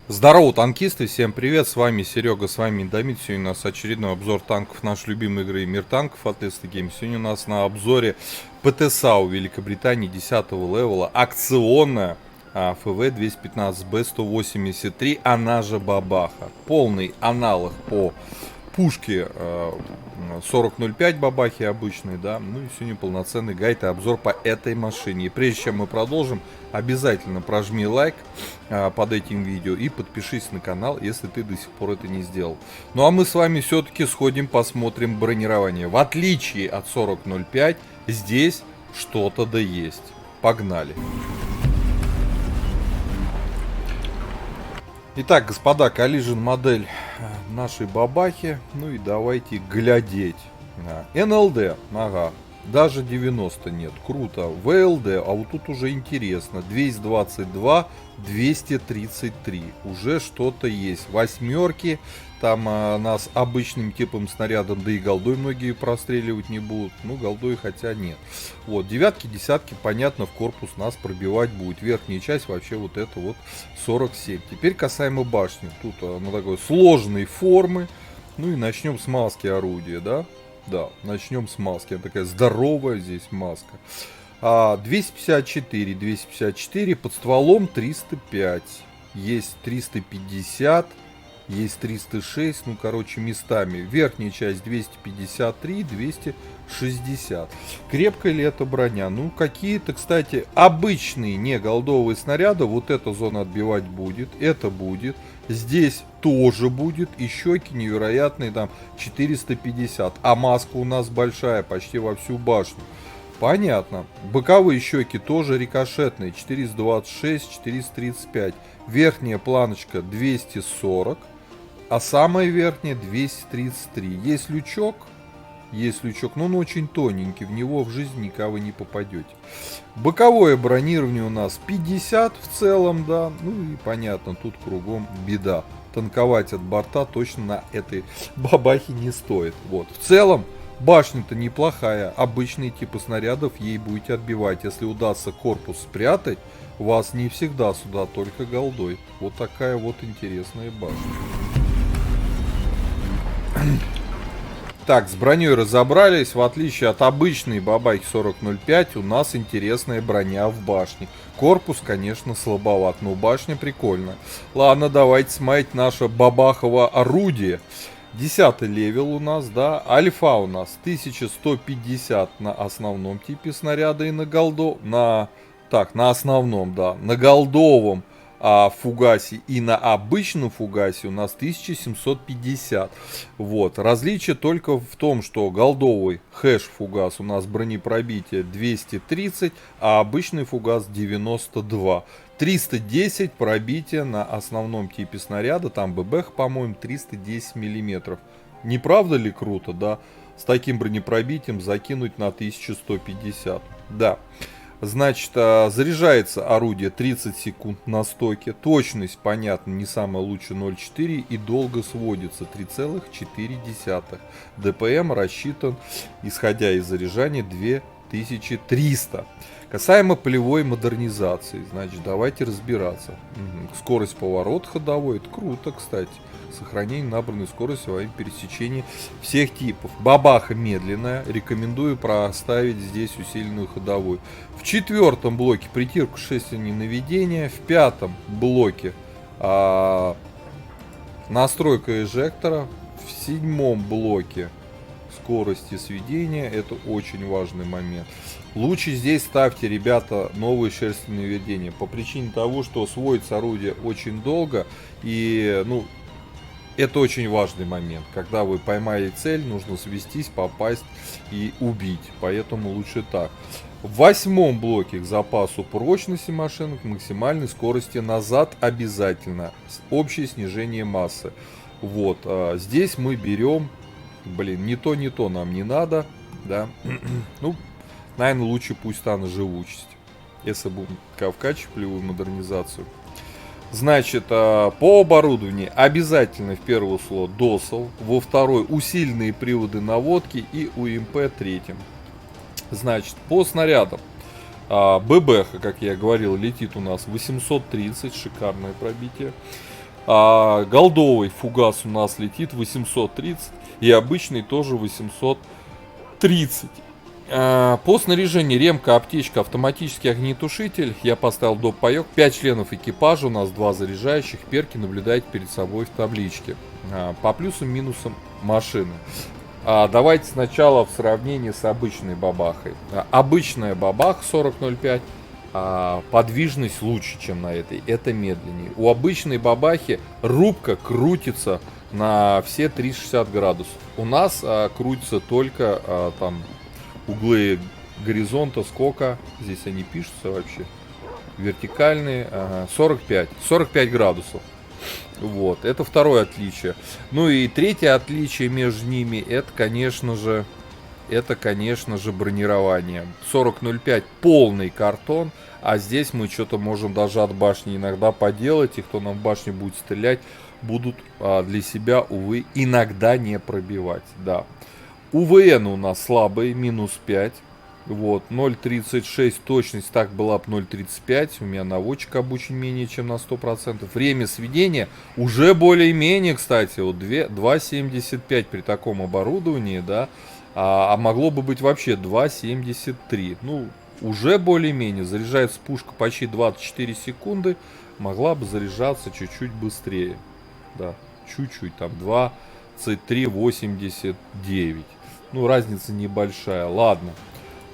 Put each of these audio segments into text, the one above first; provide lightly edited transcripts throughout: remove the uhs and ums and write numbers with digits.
Здорово, танкисты, всем привет, с вами Серега, с вами Дамит. Сегодня у нас очередной обзор танков нашей любимой игры Мир танков от Tesla Games. Сегодня у нас на обзоре ПТСАУ Великобритании 10-го левела, акционная ФВ-215Б-183, она же Бабаха. Полный аналог по пушке 4005 Бабахи обычный, да. Ну и сегодня полноценный гайд и обзор по этой машине. И прежде чем мы продолжим, обязательно прожми лайк под этим видео и подпишись на канал, если ты до сих пор это не сделал. Ну а мы с вами все-таки сходим, посмотрим бронирование. В отличие от 4005, здесь что-то да есть. Погнали. Итак, господа, Collision модель нашей Бабахи. Ну и давайте глядеть. НЛД, ага. Даже 90 нет. Круто. ВЛД, а вот тут уже интересно. 222, 233. Уже что-то есть. Восьмерки. Там нас обычным типом снарядом, да и голдой многие простреливать не будут. Ну, голдой хотя нет. Вот, девятки, десятки, понятно, в корпус нас пробивать будет. Верхняя часть вообще вот это вот 47. Теперь касаемо башни. Тут она такой сложной формы. Ну и начнем с маски орудия, да? Да, начнем с маски. Она такая здоровая здесь маска. 254, 254, под стволом 305. Есть 350, есть 306, ну, короче, местами. Верхняя часть 253, 260. Крепкая ли это броня? Ну, какие-то, кстати, обычные, не голдовые снаряды. Вот эта зона отбивать будет, это будет. Здесь тоже будет. И щеки невероятные, там 450. А маска у нас большая, почти во всю башню. Понятно. Боковые щеки тоже рикошетные. 426, 435. Верхняя планочка 240. А самая верхняя 233. Есть лючок. Есть лючок, но он очень тоненький. В него в жизни никого не попадете. Боковое бронирование у нас 50 в целом, да. Ну и понятно, тут кругом беда. Танковать от борта точно на этой Бабахе не стоит. Вот. В целом, башня-то неплохая. Обычные типы снарядов ей будете отбивать. Если удастся корпус спрятать, вас не всегда сюда только голдой. Вот такая вот интересная башня. Так, с броней разобрались. В отличие от обычной Бабахи 4005, у нас интересная броня в башне. Корпус, конечно, слабоват, но башня прикольная. Ладно, давайте смотреть наше бабахово орудие. 10-й левел у нас, да. Альфа у нас 1150 на основном типе снаряда и на голдо... на основном, да. На голдовом фугасе и на обычном фугасе у нас 1750. Вот. Различие только в том, что голдовый хэш фугас у нас бронепробитие 230, а обычный фугас 92. 310 пробитие на основном типе снаряда, там ББХ, по-моему, 310 миллиметров. Не правда ли круто, да? С таким бронепробитием закинуть на 1150. Да. Значит, заряжается орудие 30 секунд на стоке. Точность, понятно, не самая лучшая 0,4 и долго сводится 3,4. ДПМ рассчитан, исходя из заряжания, 2300. Касаемо полевой модернизации, значит, давайте разбираться. Скорость поворота ходовой, это круто, кстати. Сохранение набранной скорости во время пересечения всех типов. Бабаха медленная, рекомендую проставить здесь усиленную ходовую. В четвертом блоке притирку шестерни наведения. В пятом блоке настройка эжектора. В седьмом блоке скорости сведения. Это очень важный момент. Лучше здесь ставьте, ребята, новые шерстяные наведения. По причине того, что сводится орудие очень долго. И, ну, это очень важный момент. Когда вы поймали цель, нужно свестись, попасть и убить. Поэтому лучше так. В восьмом блоке к запасу прочности машин, к максимальной скорости назад обязательно. Общее снижение массы. Вот. Здесь мы берем... Блин, не то нам не надо. Да. Ну, наверное, лучше пусть станет живучесть. Если будем вкачивать полевую модернизацию. Значит, по оборудованию обязательно в первый слот досол, во второй усиленные приводы наводки и УМП третьим. Значит, по снарядам ББХ, как я говорил, летит у нас 830, шикарное пробитие. Голдовый фугас у нас летит 830. И обычный тоже 830. По снаряжению ремка, аптечка, автоматический огнетушитель. Я поставил доп. Паёк. 5 членов экипажа. У нас 2 заряжающих. Перки наблюдаете перед собой в табличке. По плюсам, минусам машины. Давайте сначала в сравнении с обычной бабахой. Обычная бабаха 4005. Подвижность лучше, чем на этой. Это медленнее. У обычной бабахи рубка крутится на все 360 градусов. У нас крутится только там углы горизонта, сколько. Здесь они пишутся вообще. Вертикальные. 45 градусов. Вот. Это второе отличие. Ну и третье отличие между ними, это, конечно же, бронирование. 4005 полный картон. А здесь мы что-то можем даже от башни иногда поделать. И кто нам в башню будет стрелять, будут для себя, увы, иногда не пробивать. Да. УВН у нас слабый, минус 5. Вот, 0.36 точность, так была бы 0.35. У меня наводчик обучен менее чем на 100%. Время сведения уже более-менее, кстати, вот 2.75 при таком оборудовании, да. А могло бы быть вообще 2.73. Ну, уже более-менее. Заряжается пушка почти 24 секунды. Могла бы заряжаться чуть-чуть быстрее. Да, чуть-чуть, там 23.89. Ну, разница небольшая. Ладно.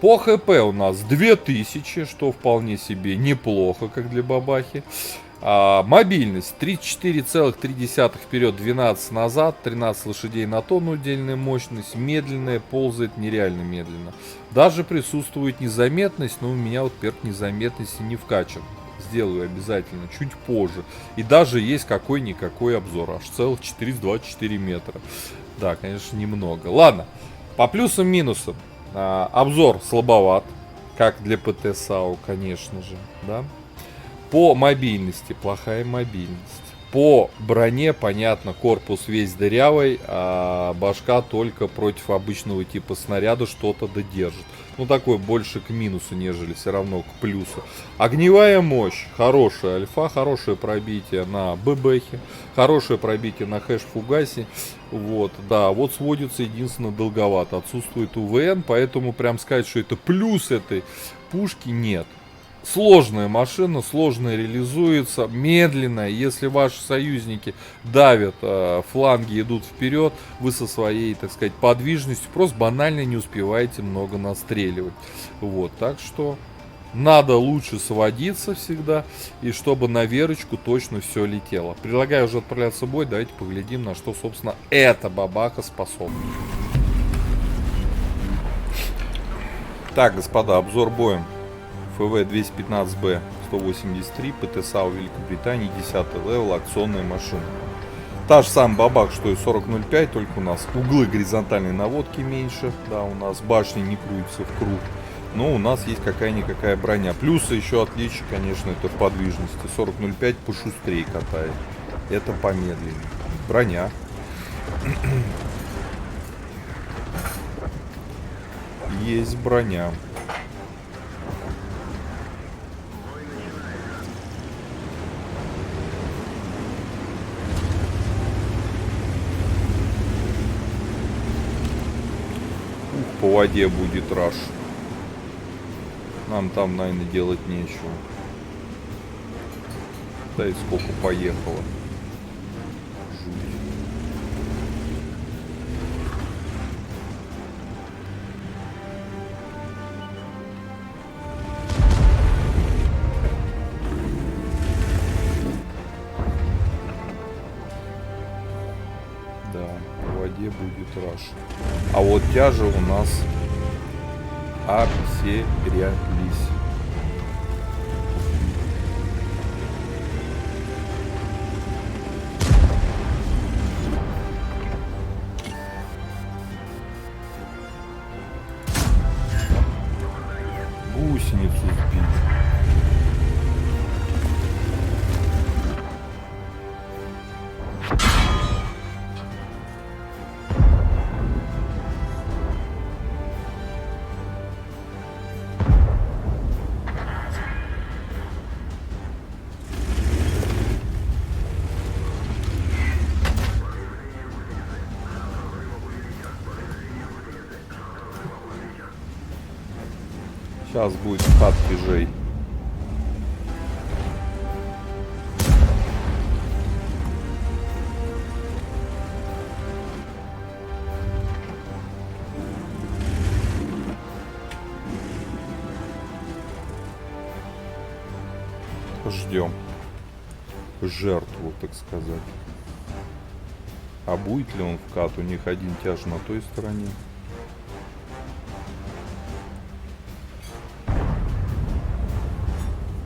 По ХП у нас 2000, что вполне себе неплохо, как для бабахи. Мобильность 34,3 вперед, 12 назад, 13 лошадей на тонну удельная мощность, медленная, ползает нереально медленно. Даже присутствует незаметность, но у меня вот перк незаметности не вкачан. Сделаю обязательно чуть позже. И даже есть какой-никакой обзор, аж целых 424 метра. Да, конечно, немного. Ладно, по плюсам-минусам. Обзор слабоват, как для ПТ САУ, конечно же, да. По мобильности плохая мобильность. По броне, понятно, корпус весь дырявый, а башка только против обычного типа снаряда что-то додержит. Ну, такой больше к минусу, нежели все равно к плюсу. Огневая мощь, хорошая альфа, хорошее пробитие на ББХе, хорошее пробитие на хэш-фугасе. Вот, да, вот сводится единственно долговато. Отсутствует УВН, поэтому прям сказать, что это плюс этой пушки, нет. Сложная машина, сложно реализуется, медленная. Если ваши союзники давят, фланги идут вперед, вы со своей, так сказать, подвижностью просто банально не успеваете много настреливать. Вот, так что надо лучше сводиться всегда, и чтобы на верочку точно все летело. Предлагаю уже отправляться в бой, давайте поглядим, на что, собственно, эта бабаха способна. Так, господа, обзор боем. ФВ-215Б 183, ПТ САУ Великобритании, 10 левел, акционная машина. Та же самая бабах, что и 4005, только у нас углы горизонтальной наводки меньше. Да, у нас башни не крутятся в круг. Но у нас есть какая-никакая броня. Плюсы еще отличие, конечно, это в подвижности. 4005 пошустрее катает. Это помедленнее. Броня. Есть броня. По воде будет раш. Нам там, наверное, делать нечего. Да и сколько поехало. Жуть. Да, по воде будет раш. А вот тяжи у нас обсерялись. Гусеницу сбить. Сейчас будет хатки жей. Ждем жертву, так сказать. А будет ли он вкат? У них один тяж на той стороне.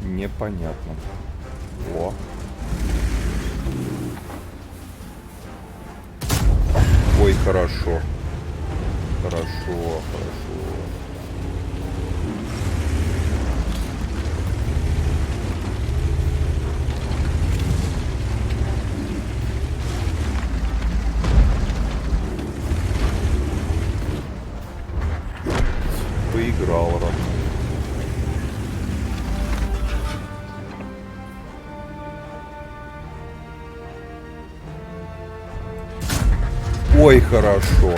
Непонятно. О. Ой, хорошо. Хорошо, хорошо. Поиграл, родной. Ой, хорошо.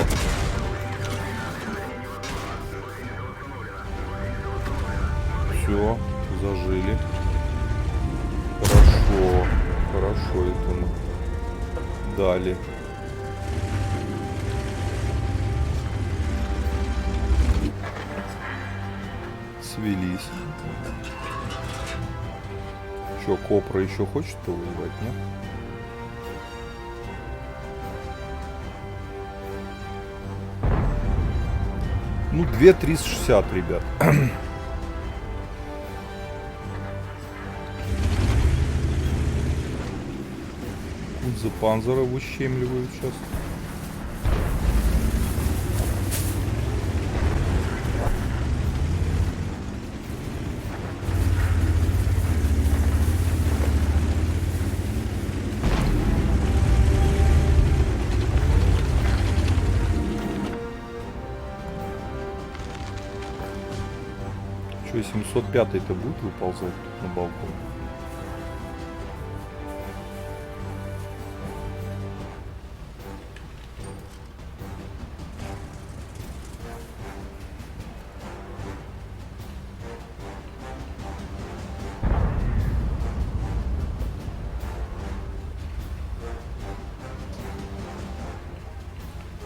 Все, зажили. Хорошо, хорошо это мы дали. Свелись. Че, Копра еще хочет повоевать, нет? Ну, 2360, ребят. За панзера выщемливают сейчас. Что, 705-й-то будет выползать на балкон?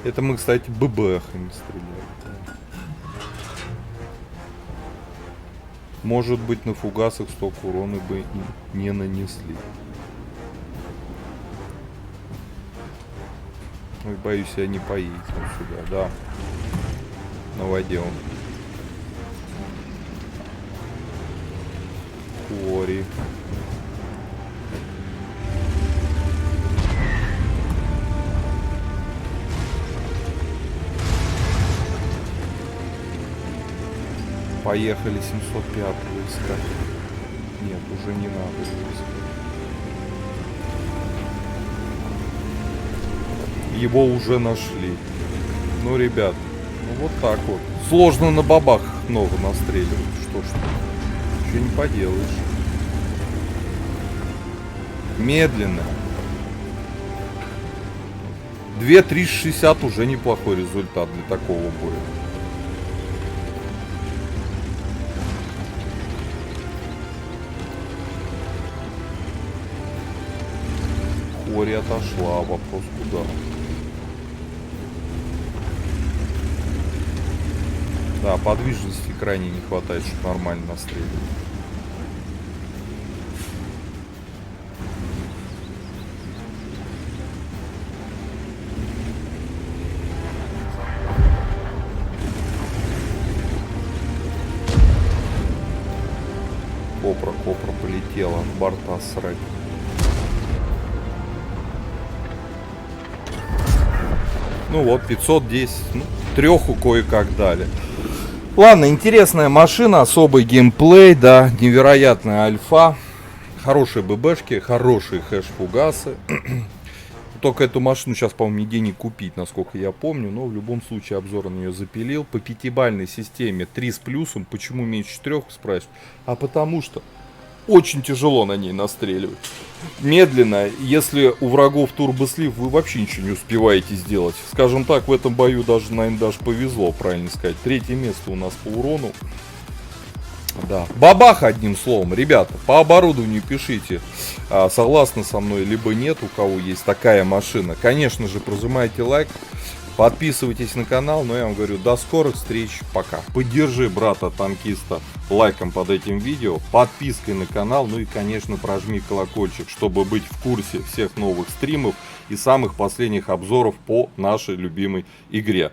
Это мы, кстати, ББХами стреляли. Может быть, на фугасах столько урона бы и не нанесли. Ой, боюсь, я не поедет сюда, да. На воде он. Кори. Поехали 705-го искать. Нет, уже не надо его искать. Его уже нашли. Ну, ребят, ну вот так вот. Сложно на бабах много настреливать. Что ж, ничего не поделаешь. Медленно. 2360 уже неплохой результат для такого боя. Кори отошла, вопрос куда? Да, подвижности крайне не хватает, чтобы нормально настреливать. Копра полетела, борта срать. Ну вот, 510. Ну, треху кое-как дали. Ладно, интересная машина, особый геймплей, да, невероятная альфа. Хорошие ББшки, хорошие хэш-фугасы. Только эту машину сейчас, по-моему, нигде не купить, насколько я помню. Но в любом случае обзор на нее запилил. По пятибалльной системе 3 с плюсом. Почему меньше 4, спрашивают? А потому что очень тяжело на ней настреливать. Медленно, если у врагов турбослив, вы вообще ничего не успеваете сделать. Скажем так, в этом бою даже, наверное, даже повезло, правильно сказать. 3-е место у нас по урону. Да. Бабах, одним словом. Ребята, по оборудованию пишите, согласны со мной, либо нет, у кого есть такая машина. Конечно же, прожимайте лайк, подписывайтесь на канал. Но я вам говорю, до скорых встреч, пока. Поддержи брата-танкиста лайком под этим видео, подпиской на канал, ну и, конечно, прожми колокольчик, чтобы быть в курсе всех новых стримов и самых последних обзоров по нашей любимой игре.